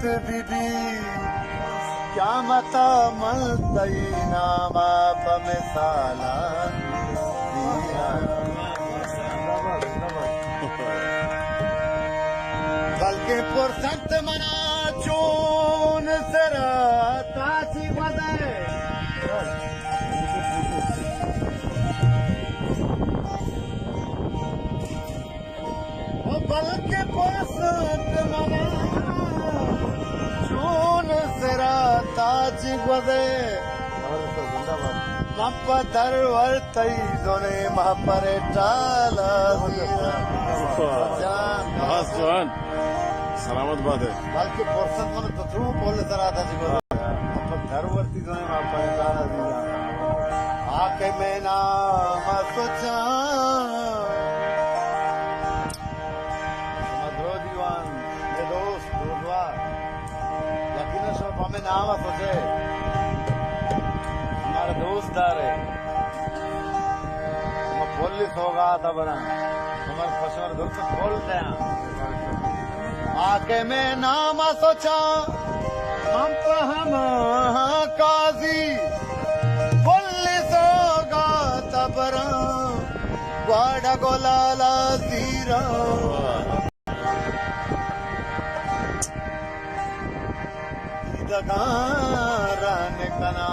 बीबी क्या मता मलतई नाम आप में साला बल्कि पुरसत मना चून सरा ताची बदे बल्कि पुरसत मना चून सरा ताची बदे मप दरवर तई दोने महापरे टाला जवान सलामत बात है बल्कि पुरसत मन तो तू बोले तरह था जी मप दरवर ती दोने महापरे टाला दिया आके मैं नाम सोचा समझो दीवान ये दोस्त दोस्तवा यकीन से हमें नाम सोचे हमारा दोस्तदार है हम पुलिस होगा था बना हमारे पशुवर दोस्त बोलते हैं आके मैं नाम सोचा हम तो हम काजी पुलिस होगा था बना वाड़ा गोलाला जीरा दगारान कना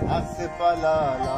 हस पलाला